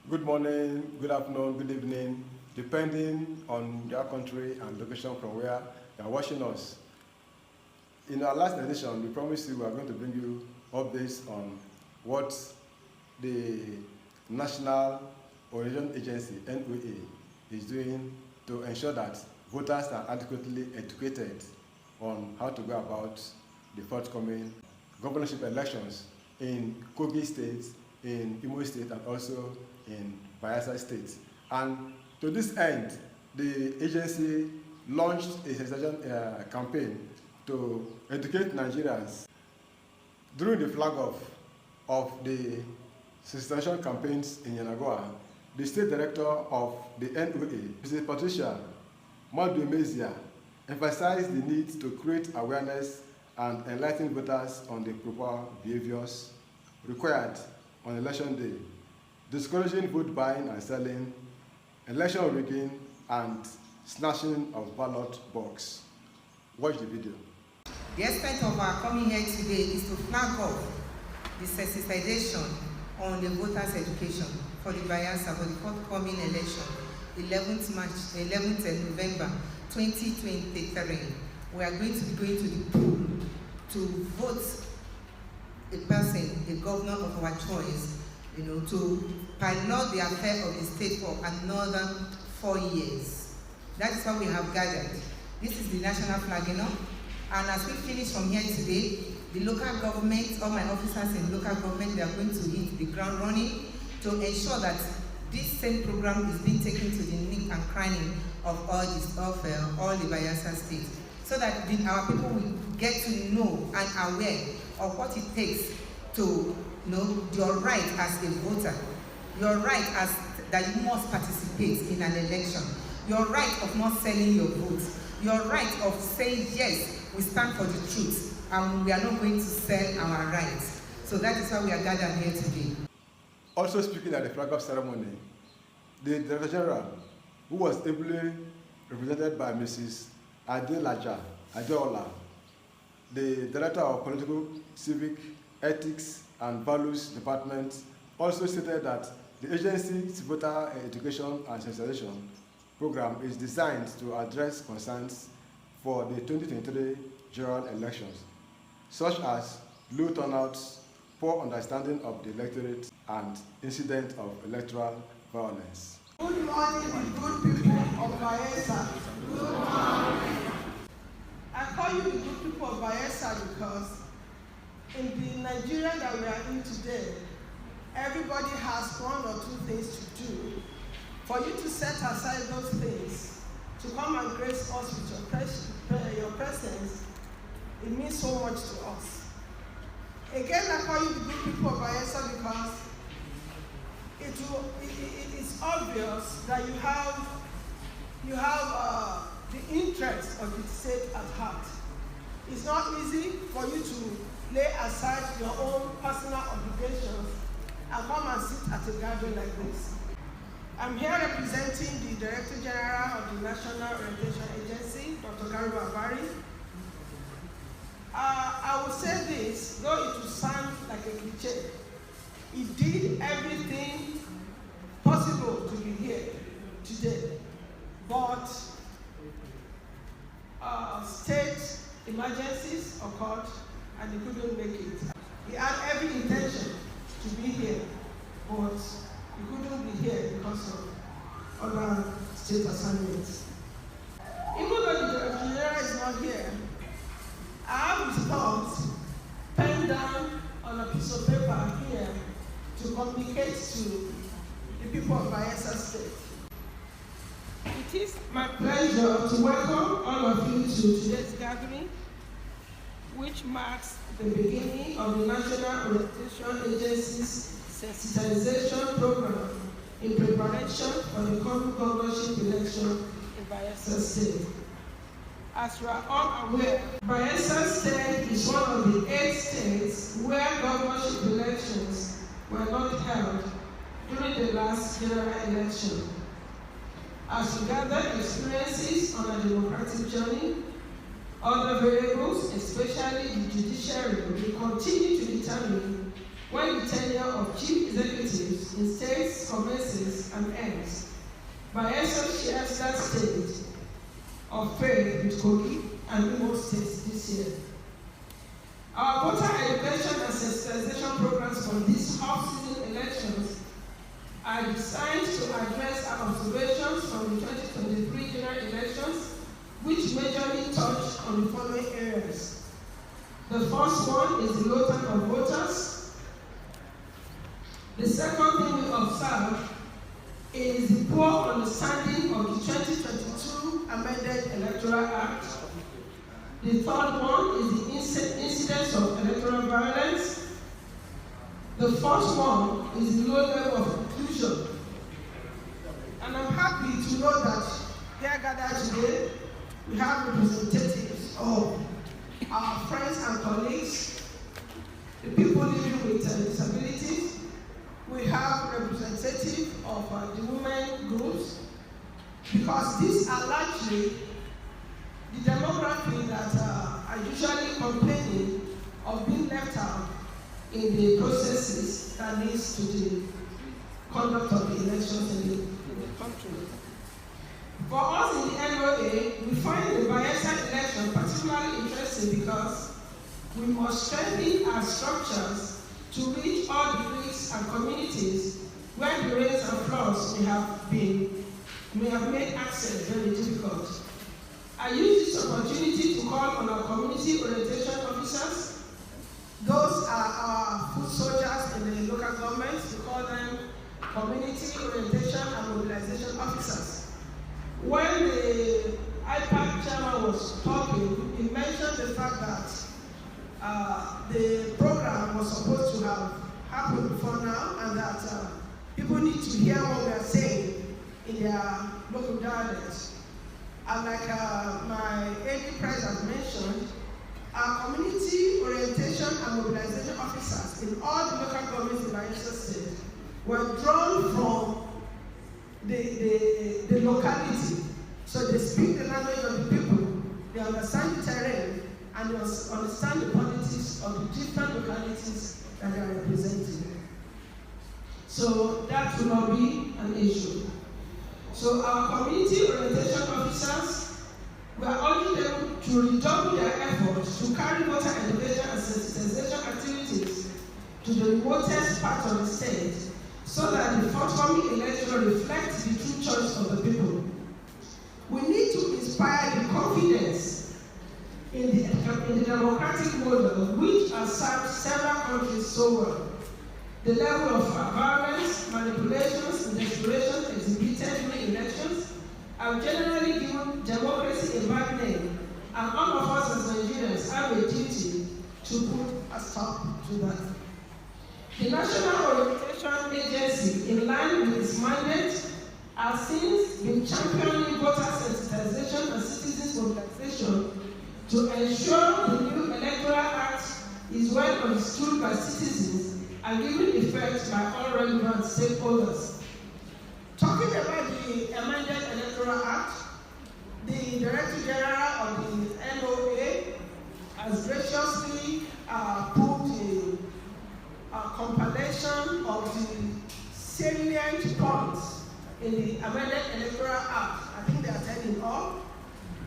Good morning, good afternoon, good evening, depending on your country and location from where you are watching us. In our last edition, we promised you we are going to bring you updates on what the National Orientation Agency, NOA, is doing to ensure that voters are adequately educated on how to go about the forthcoming governorship elections in Kogi State, in Imo State, and also in Bayelsa State. And to this end, the agency launched a sensitization campaign to educate Nigerians. During the flag off of the sensitization campaigns in Yenagoa, the state director of the NOA, Mrs. Patricia Maduemezia, emphasized the need to create awareness and enlighten voters on the proper behaviors required on election day, discouraging vote buying and selling, election rigging, and snatching of ballot box. Watch the video. The extent of our coming here today is to flag off the sensitization on the voters' education for the Bayelsa for the forthcoming election, 11th November 2023. We are going to be going to the poll to vote a person, a governor of our choice, to pilot the affair of the state for another 4 years. That is why we have gathered. This is the national flag, and as we finish from here today, the local government, all my officers in local government, they are going to hit the ground running to ensure that this same program is being taken to the nook and cranny of all the Bayelsa State, so that our people will get to know and aware of what it takes to know your right as a voter, your right as that you must participate in an election, your right of not selling your vote, your right of saying yes, we stand for the truth and we are not going to sell our rights. So that is why we are gathered here today. Also speaking at the flag-off ceremony, the Director General, who was ably represented by Mrs. Adelaja Adeola, the Director of Political, Civic, Ethics and Values Department, also stated that the agency's voter education and sensitization program is designed to address concerns for the 2023 general elections, such as low turnouts, poor understanding of the electorate, and incident of electoral violence. Good morning, good people of Bayelsa. Good morning. I call you the good people of Bayelsa because in the Nigeria that we are in today, everybody has one or two things to do. For you to set aside those things, to come and grace us with your presence, it means so much to us. Again, I call you the good people of Bayelsa because it is obvious that you have the interest of the state at heart. It's not easy for you to lay aside your own personal obligations and come and sit at a gathering like this. I'm here representing the Director General of the National Orientation Agency, Dr. Garba Abari. I will say this, though it will sound like a cliche. He did everything possible to be here today, but state emergencies occurred and he couldn't make it. He had every intention to be here, but he couldn't be here because of other state assignments. Even though the Director General is not here, I have his thoughts penned down on a piece of paper here to communicate to the people of Bayelsa State. It is my pleasure to welcome all of you to today's gathering, which marks the beginning of the National Orientation Agency's Sensitization Program in preparation for the coming governorship election in Bayelsa State. As you are all aware, Bayelsa State is one of the 8 states where governorship elections were not held during the last general election. As we gather experiences on a democratic journey, other variables, especially the judiciary, will continue to determine when the tenure of chief executives in states commences and ends. Bayelsa shares that state of faith with Kogi and Imo states this year. Our voter education and sensitization programs for these half-season elections are designed to address our observations from the 2023 general elections, which majorly touch on the following areas. The first one is the low turn of voters. The second thing we observe is the poor understanding of the 2022 amended Electoral Act. The third one is the incidence of electoral violence. The fourth one is the low level of inclusion. And I'm happy to know that here gathered today, we have representatives of our friends and colleagues, the people living with disabilities. We have representatives of the women groups, because these are largely the demography that are usually complaining of being left out in the processes that leads to the conduct of the elections in the country. For us in the NOA, we find the Bayelsa election particularly interesting because we must strengthen our structures to reach all degrees and communities where the rains and floods may have made access very difficult. I use this opportunity to call on our community orientation officers. Those are our foot soldiers in the local government. We call them community orientation and mobilization officers. When the IPAC chairman was talking, he mentioned the fact that the program was supposed to have happened before now, and that people need to hear what we are saying in their local dialect. And like my AD President mentioned, our community orientation and mobilization officers in all the local governments in Bayelsa State were drawn from the locality. So they speak the language of the people, they understand the terrain, and they understand the politics of the different localities that they are representing. So that will not be an issue. So our community orientation officers, we are urging them to redouble their efforts to carry voter education and sensitization activities to the remotest part of the state, so that the forthcoming election reflects the true choice of the people. We need to inspire the confidence in the democratic model which has served several countries so well. The level of violence, manipulations, and desperation exhibited during elections have generally given democracy a bad name, and all of us as Nigerians have a duty to put a stop to that. The National Orientation Agency, in line with its mandate, has since been championing voter sensitization and citizens mobilization to ensure the new Electoral Act is well understood by citizens and given effect by all relevant stakeholders. Talking about the amended Electoral Act, the Director General of the NOA has graciously put the compilation of the salient points in the amended Electoral Act. I think they are 10 in all.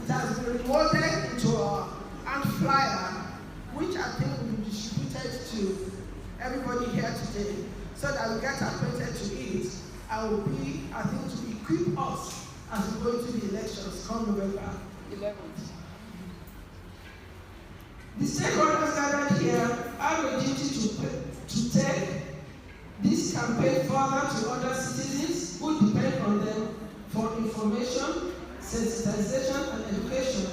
It has been remolded into an flyer, which I think will be distributed to everybody here today, so that we get acquainted to it and will be, I think, to equip us as we go into the elections come November 11th. The stakeholders gathered here have a duty to take this campaign further to other citizens who depend on them for information, sensitization, and education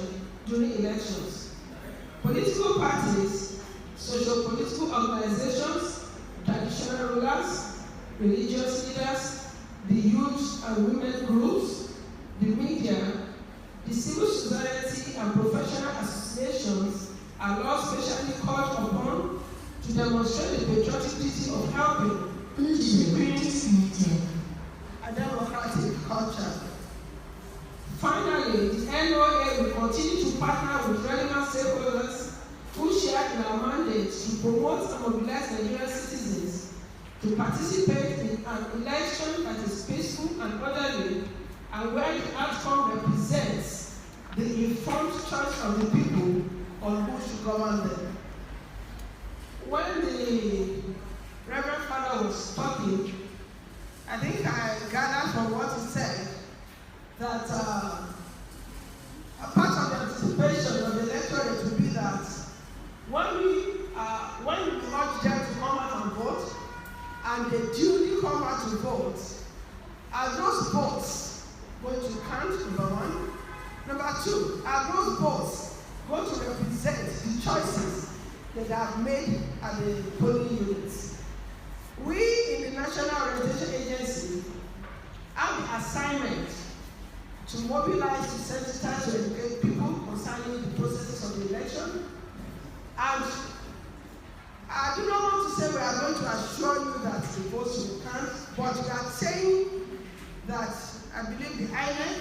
during elections. Political parties, socio-political organizations, traditional rulers, religious leaders, the youth and women groups, the media, the civil society and professional associations are all specially called upon to demonstrate the patriotic duty of helping to build a democratic culture. Finally, the NOA will continue to partner with relevant stakeholders who share in our mandate to promote and mobilize Nigerian citizens to participate in an election that is peaceful, and where the outcome represents the informed choice of the people on who should govern them. When the Reverend Father was talking, I think I gathered from what he said that a part of the anticipation of the electorate will be that when we urge them to come out and vote, and they duly come out to vote, are those votes going to count, number one? Number two, are those votes going to represent the choices that they have made at the polling units? We in the National Orientation Agency have the assignment to mobilize, to sensitize, to educate people concerning the processes of the election. And I do not want to say we are going to assure you that the votes will count, but we are saying that I believe the INEC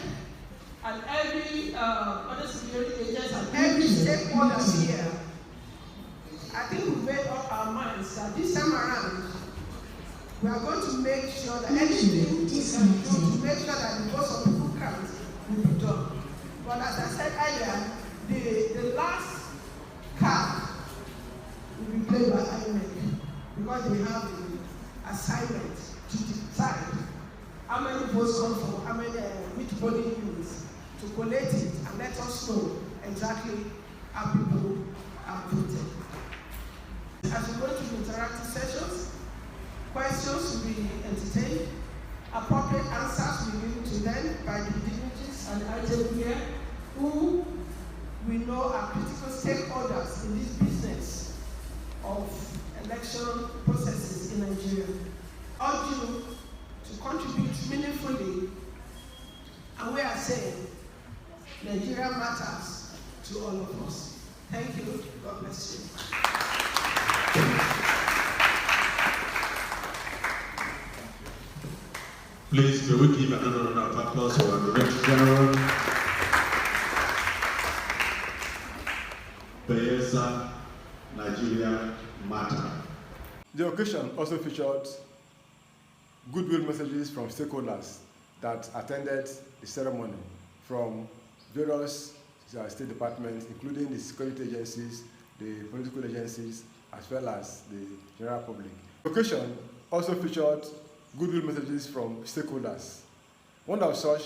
and every other security agency and every stakeholder here, I think we've made up our minds that this time around, we are going to make sure that anything we can do to make sure that the votes of people count will be done. But as I said earlier, the last card will be played by INEC because they have the assignment to decide how many votes come from how many which polling units, to collate it and let us know exactly how people are voted. As we go through the interactive sessions, questions will be entertained, appropriate answers will be given to them by the dignitaries and the item here, who we know are critical stakeholders in this business of election processes in Nigeria. Urge you to contribute meaningfully, and we are saying Nigeria matters to all of us. Thank you. God bless you. Please, may we give another round of applause for our Director General, Bayelsa, Nigeria Matter. The occasion also featured goodwill messages from stakeholders that attended the ceremony from various state departments, including the security agencies, the political agencies, as well as the general public. The occasion also featured goodwill messages from stakeholders. One of such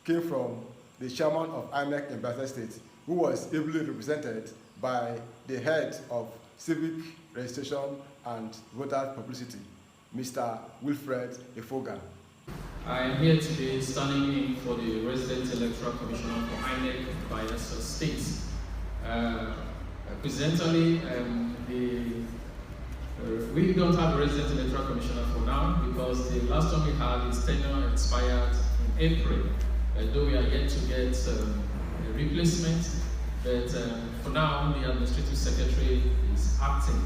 came from the chairman of INEC in Bayelsa State, who was ably represented by the head of civic registration and voter publicity, Mr. Wilfred Efoga. I am here today standing in for the Resident Electoral Commissioner for INEC Bayelsa State. Presently, we don't have a Resident Electoral Commissioner for now because the last one we had, his tenure expired in April. Though we are yet to get a replacement, but for now, the Administrative Secretary is acting.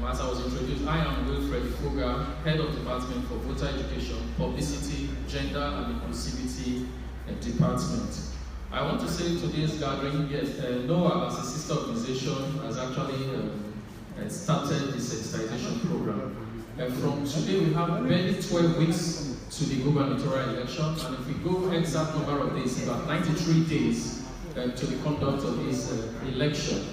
As I was introduced, I am Wilfred Efoga, Head of Department for Voter Education, Publicity, Gender and Inclusivity Department. I want to say today's gathering, yes, NOA as a sister organization has actually started the sensitization program. From today, we have barely 12 weeks to the gubernatorial election, and if we go exact number of days, about 93 days to the conduct of this election.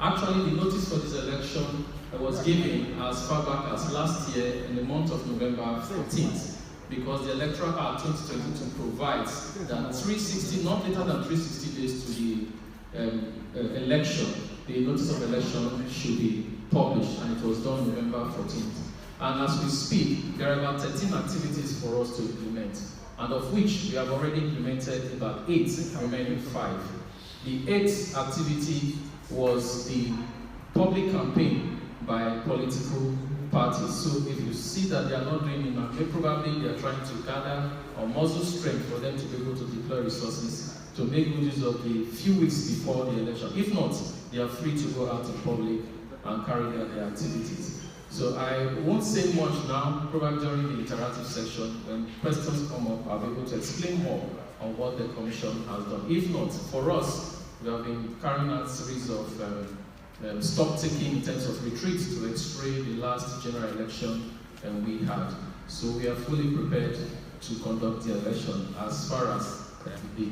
Actually, the notice for this election was given as far back as last year in the month of November 14th, because the Electoral Act 2022 provides that 360, not later than 360 days to the election, the notice of election should be published, and it was done November 14th. And as we speak, there are about 13 activities for us to implement, and of which we have already implemented about 8, remaining 5. The 8th activity was the public campaign by political parties. So if you see that they are not doing enough, probably they are trying to gather or muzzle strength for them to be able to deploy resources to make good use of the few weeks before the election. If not, they are free to go out in public and carry out their activities. So I won't say much now, probably during the interactive session. When questions come up, I'll be able to explain more on what the Commission has done. If not, for us, we have been carrying out a series of stock taking in terms of retreats to x-ray the last general election we had. So we are fully prepared to conduct the election as far as the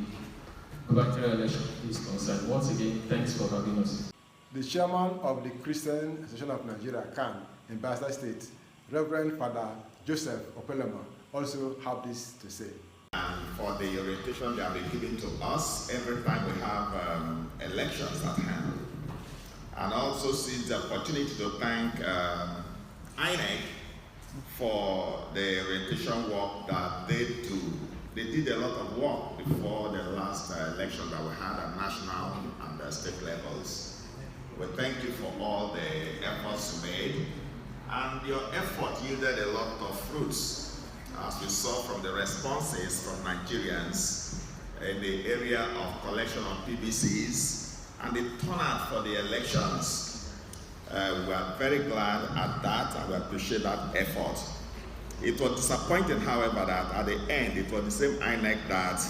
gubernatorial election is concerned. Once again, thanks for having us. The chairman of the Christian Association of Nigeria, CAN, in Bayelsa State, Reverend Father Joseph Opelema, also have this to say. And for the orientation they have been given to us every time we have elections at hand. And also seize the opportunity to thank INEC for the orientation work that they do. They did a lot of work before the last election that we had at national and state levels. We thank you for all the efforts you made, and your effort yielded a lot of fruits, as we saw from the responses from Nigerians in the area of collection of PVCs and the turnout for the elections. We are very glad at that, and we appreciate that effort. It was disappointing, however, that at the end, it was the same INEC that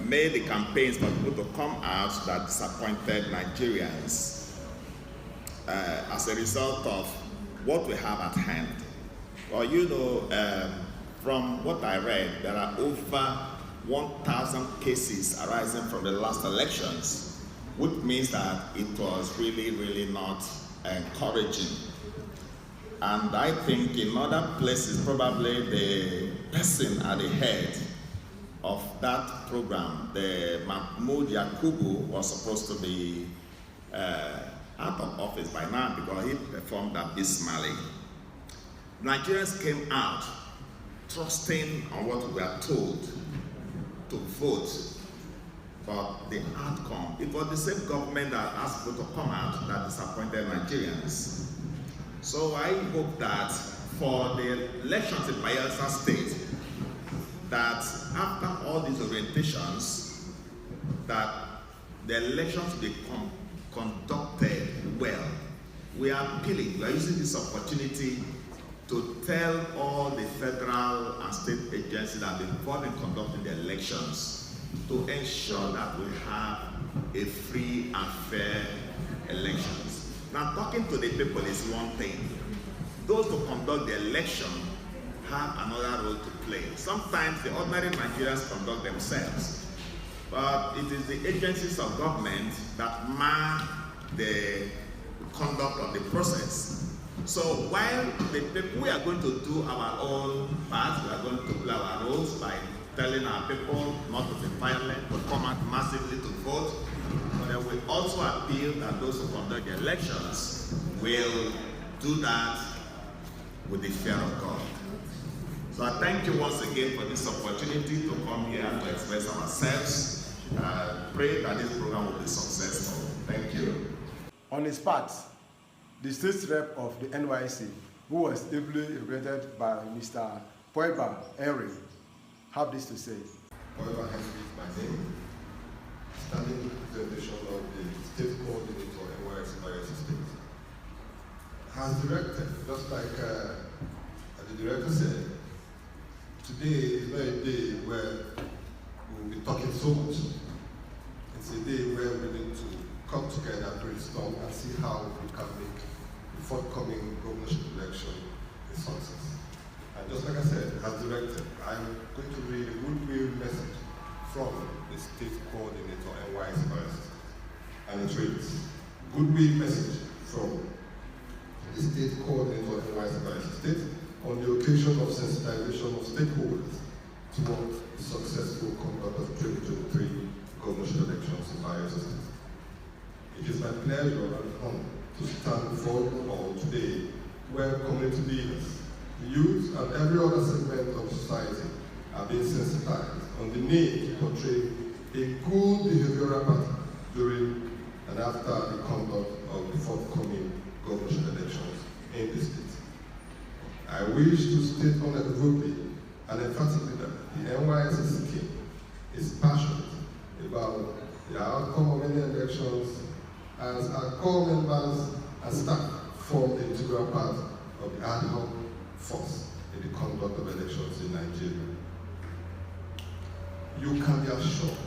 made the campaigns for people to come out that disappointed Nigerians as a result of what we have at hand. Well, you know, from what I read, there are over 1,000 cases arising from the last elections, which means that it was really not encouraging. And I think in other places, probably the person at the head of that program, the Mahmoud Yakubu, was supposed to be out of office by now because he performed abysmally. Nigerians came out trusting on what we were told to vote, but the outcome, it was the same government that asked people to come out that disappointed Nigerians. So I hope that for the elections in Bayelsa State, that after all these orientations, that the elections be conducted well. We are appealing, we are using this opportunity to tell all the federal and state agencies that are involved in conducting the elections to ensure that we have a free and fair elections. Now, talking to the people is one thing. Those who conduct the election have another role to play. Sometimes the ordinary Nigerians conduct themselves, but it is the agencies of government that mar the conduct of the process. So while we are going to do our own part, we are going to play our roles by telling our people not to be violent, but come out massively to vote. But we also appeal that those who conduct the elections will do that with the fear of God. So I thank you once again for this opportunity to come here to express ourselves. Pray that this program will be successful. Thank you. On his part, the state rep of the NYC, who was ably represented by Mr. Poeba Henry, have this to say. Poeba Henry is my name. Standing representation of the state coordinator NYC Bayelsa State. Has directed, just like the director said, today is not a day where we will be talking so much. It's a day where we need to come together, brainstorm, and see how we can make the forthcoming governorship election a success. And just like I said, as directed, I'm going to read a goodwill message from the state coordinator NYC Bayelsa. And it reads, goodwill message from the state coordinator NYC Bayelsa State on the occasion of sensitization of stakeholders toward the successful conduct of 2023 governorship elections in Bayelsa State. It is my pleasure and honor to stand before you all today, where community leaders, youth, and every other segment of society are being sensitized on the need to portray a good behavioral pattern during and after the conduct of the forthcoming governorship elections in the state. I wish to state unequivocally and emphatically that the NYSC scheme is passionate about the outcome of any elections, as our core members and staff form the integral part of the ad hoc force in the conduct of elections in Nigeria. You can be assured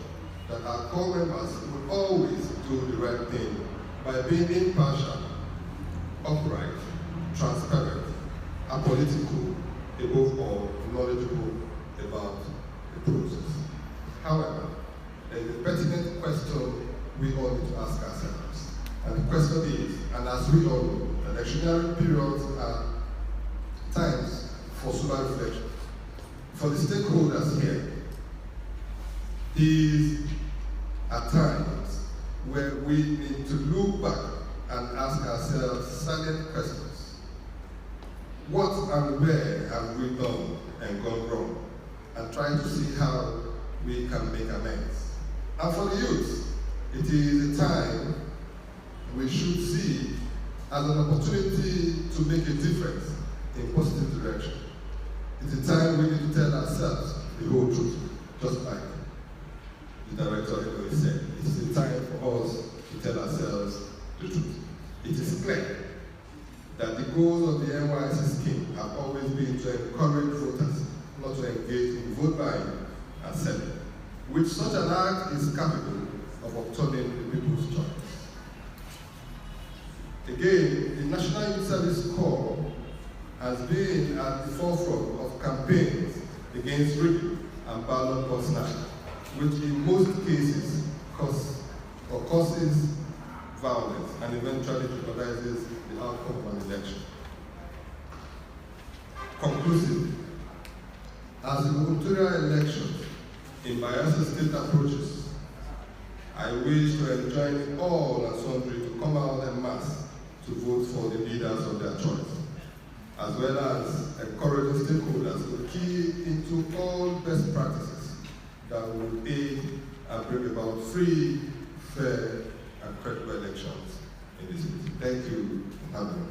that our core members will always do the right thing by being impartial, upright, transparent, apolitical, above all, knowledgeable about the process. However, there is a pertinent question we all need to ask ourselves. And the question is, and as we all know, electionary periods are times for sober reflection. For the stakeholders here, these are times where we need to look back and ask ourselves salient questions. What and where have we done and gone wrong? And try to see how we can make amends. And for the youth, it is a time we should see as an opportunity to make a difference in positive direction. It's a time we need to tell ourselves the whole truth, just like the director of NOA said. It's a time for us to tell ourselves the truth. It is clear that the goals of the NYC scheme have always been to encourage voters not to engage in vote buying and selling, which such an act is capable of upturning the people's choice. Again, the National Youth Service Corps has been at the forefront of campaigns against rigging and ballot personality, which in most cases causes violence and eventually jeopardizes the outcome of an election. Conclusively, as the gubernatorial elections in Bayelsa State approaches, I wish to enjoin all and sundry to come out en masse to vote for the leaders of their choice, as well as encouraging stakeholders to key into all best practices that will aid and bring about free, fair, and credible elections in this city. Thank you for having me.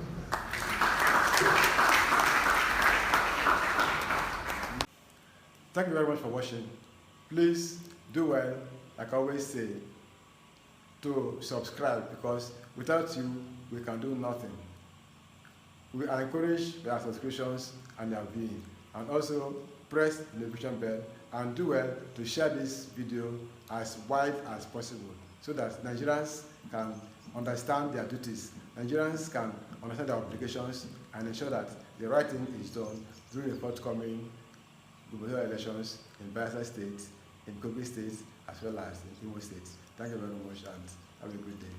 Thank you very much for watching. Please do well, like I always say, to subscribe, because without you, we can do nothing. We encourage their subscriptions and their viewing, and also press the notification bell and do well to share this video as wide as possible so that Nigerians can understand their duties, Nigerians can understand their obligations, and ensure that the right thing is done during the forthcoming gubernatorial elections in Bayelsa State, in Kogi State, as well as in Imo State. Thank you very much and have a good day.